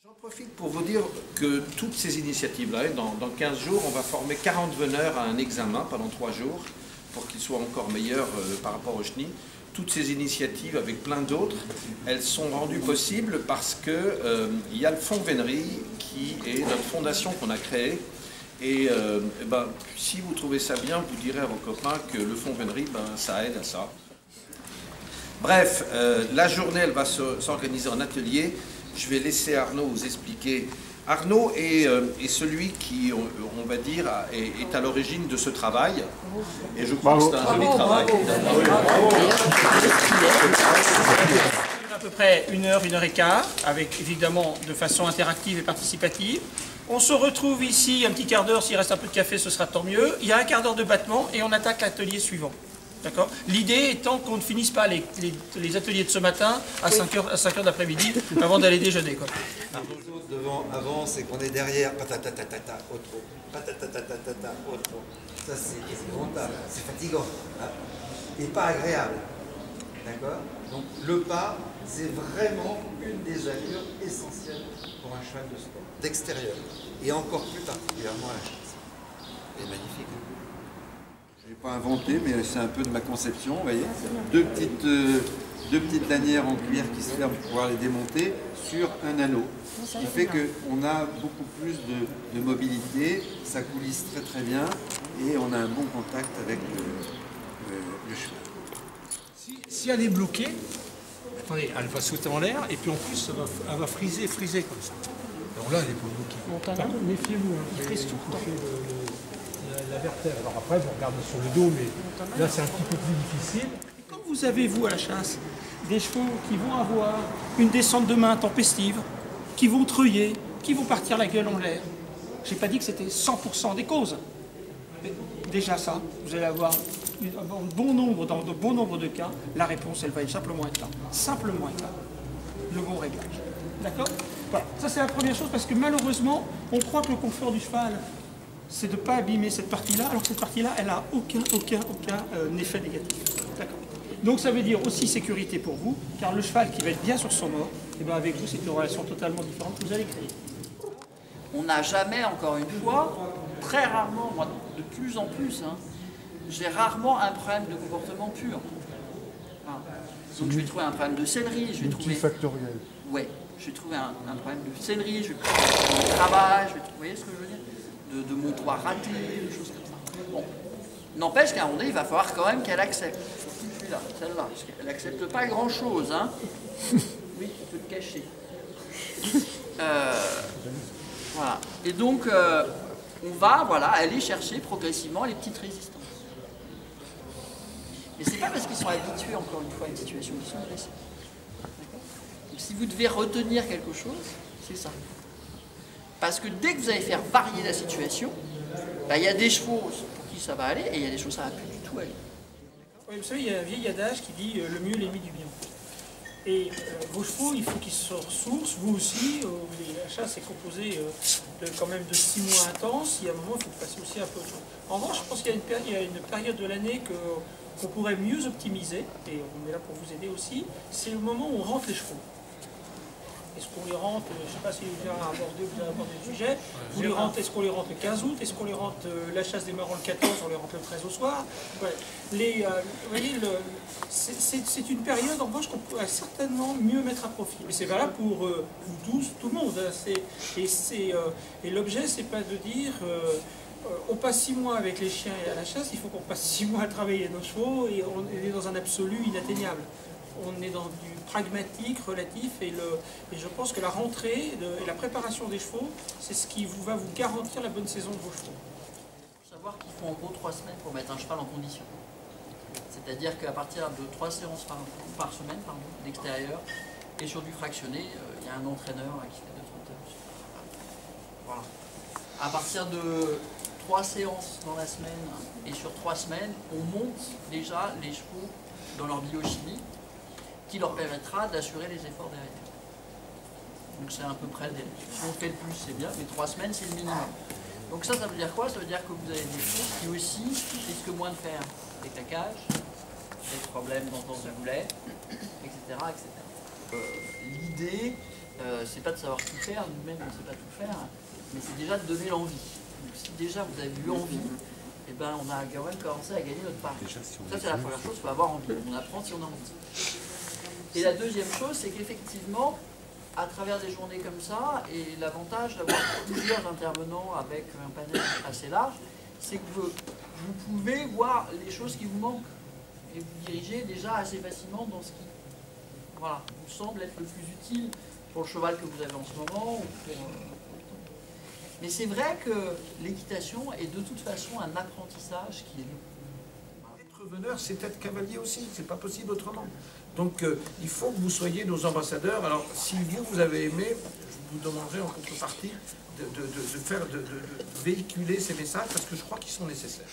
J'en profite pour vous dire que toutes ces initiatives-là, dans 15 jours, on va former 40 veneurs à un examen pendant 3 jours pour qu'ils soient encore meilleurs par rapport au chenil. Toutes ces initiatives, avec plein d'autres, elles sont rendues possibles parce que il y a le Fonds Vénerie qui est notre fondation qu'on a créée. Et si vous trouvez ça bien, vous direz à vos copains que le Fonds Vénerie, ça aide à ça. Bref, la journée, elle va s'organiser en atelier. Je vais laisser Arnaud vous expliquer. Arnaud est celui qui, on va dire, est à l'origine de ce travail. Et je crois que c'est un joli travail. À peu près 1 heure, 1 heure et quart, avec évidemment de façon interactive et participative. On se retrouve ici un petit quart d'heure, s'il reste un peu de café, ce sera tant mieux. Il y a un quart d'heure de battement et on attaque l'atelier suivant. D'accord. L'idée étant qu'on ne finisse pas les ateliers de ce matin à 5 heures d'après-midi avant d'aller déjeuner. Quoi. Les autres devant avancent et qu'on est derrière, patatatata, autre, patatatata, autre. Ça c'est rentable, c'est fatigant hein, et pas agréable. D'accord. Donc le pas, c'est vraiment une des allures essentielles pour un cheval de sport, d'extérieur, et encore plus particulièrement à la chasse. C'est magnifique. Je n'ai pas inventé, mais c'est un peu de ma conception, vous voyez. Deux petites lanières en cuir qui se ferment pour pouvoir les démonter sur un anneau. Ce qui fait qu'on a beaucoup plus de mobilité, ça coulisse très très bien et on a un bon contact avec le cheval. Si elle est bloquée, attendez, elle va sauter en l'air et puis en plus elle va friser comme ça. Alors là, elle n'est pas bloquée. Méfiez-vous, hein, il frise tout le temps. La vertèbre. Alors après, vous regardez sur le dos, mais là c'est un petit peu plus difficile. Et comme vous avez, vous, à la chasse, des chevaux qui vont avoir une descente de main tempestive, qui vont treuiller, qui vont partir la gueule en l'air, je n'ai pas dit que c'était 100% des causes. Mais déjà ça, vous allez avoir dans de bon nombre de cas, la réponse, elle va être simplement être là. Simplement être là. Le bon réglage. D'accord? Voilà. Ça c'est la première chose, parce que malheureusement, on croit que le confort du cheval, c'est de ne pas abîmer cette partie-là, alors que cette partie-là, elle n'a aucun effet négatif. D'accord. Donc ça veut dire aussi sécurité pour vous, car le cheval qui va être bien sur son mort, et bien avec vous, c'est une relation totalement différente que vous allez créer. On n'a jamais, encore une fois, très rarement, moi de plus en plus, hein, j'ai rarement un problème de comportement pur. Hein. Donc je vais trouver un problème de sellerie, je vais trouver... Multifactoriel. Ouais, je vais trouver un problème de sellerie, je vais trouver du travail, je vais trouver, vous voyez ce que je veux dire? De mon toit raté, des choses comme ça. Bon, n'empêche qu'à un moment donné, il va falloir quand même qu'elle accepte. Surtout celui-là, celle-là, parce qu'elle n'accepte pas grand-chose. Hein. Oui, on peut te cacher. Voilà. Et donc, on va aller chercher progressivement les petites résistances. Mais c'est pas parce qu'ils sont habitués, encore une fois, à une situation qu'ils sont blessés. Donc, si vous devez retenir quelque chose, c'est ça. Parce que dès que vous allez faire varier la situation, il y a des chevaux pour qui ça va aller et il y a des chevaux ça ne va plus du tout aller. Oui, vous savez, il y a un vieil adage qui dit le mieux l'ennemi du bien. Et vos chevaux, il faut qu'ils se ressourcent, vous aussi. La chasse est composée quand même de 6 mois intenses. Il y a un moment, il faut passer aussi un peu de choses. En revanche, je pense qu'il y a une période de l'année qu'on pourrait mieux optimiser, et on est là pour vous aider aussi, c'est le moment où on rentre les chevaux. Est-ce qu'on les rentre, je ne sais pas si vous avez abordé le sujet, est-ce qu'on les rentre le 15 août, est-ce qu'on les rentre la chasse des marrons le 14, on les rentre le 13 au soir. Ouais. Vous voyez, c'est une période en revanche qu'on pourrait certainement mieux mettre à profit. Mais c'est valable pour vous tous, tout le monde. Et l'objet, c'est pas de dire on passe 6 mois avec les chiens et à la chasse, il faut qu'on passe 6 mois à travailler nos chevaux et on est dans un absolu inatteignable. On est dans du pragmatique, relatif, et je pense que la rentrée et la préparation des chevaux, c'est ce qui va vous garantir la bonne saison de vos chevaux. Il faut savoir qu'il faut en gros 3 semaines pour mettre un cheval en condition. C'est-à-dire qu'à partir de 3 séances par semaine d'extérieur, et sur du fractionné, il y a un entraîneur qui fait 2-30 heures. Voilà. À partir de 3 séances dans la semaine et sur 3 semaines, on monte déjà les chevaux dans leur biochimie, qui leur permettra d'assurer les efforts derrière. Donc c'est à peu près, si on fait le plus c'est bien, mais 3 semaines c'est le minimum. Donc ça veut dire quoi? Ça veut dire que vous avez des choses qui aussi risquent moins de faire des claquages, des problèmes d'entente de boulet, etc. etc. L'idée, c'est pas de savoir tout faire, nous-mêmes on ne sait pas tout faire, mais c'est déjà de donner l'envie. Donc si déjà vous avez eu envie, eh ben, on a quand même commencé à gagner notre part. Ça c'est la première chose, il faut avoir envie. On apprend si on a envie. Et la deuxième chose, c'est qu'effectivement, à travers des journées comme ça, et l'avantage d'avoir plusieurs intervenants avec un panel assez large, c'est que vous pouvez voir les choses qui vous manquent et vous dirigez déjà assez facilement dans ce qui voilà, vous semble être le plus utile pour le cheval que vous avez en ce moment. Ou pour, mais c'est vrai que l'équitation est de toute façon un apprentissage qui est long. Être veneur, c'est être cavalier aussi, c'est pas possible autrement. Donc il faut que vous soyez nos ambassadeurs. Alors si vous avez aimé, je vous demanderai en contrepartie de véhiculer ces messages parce que je crois qu'ils sont nécessaires.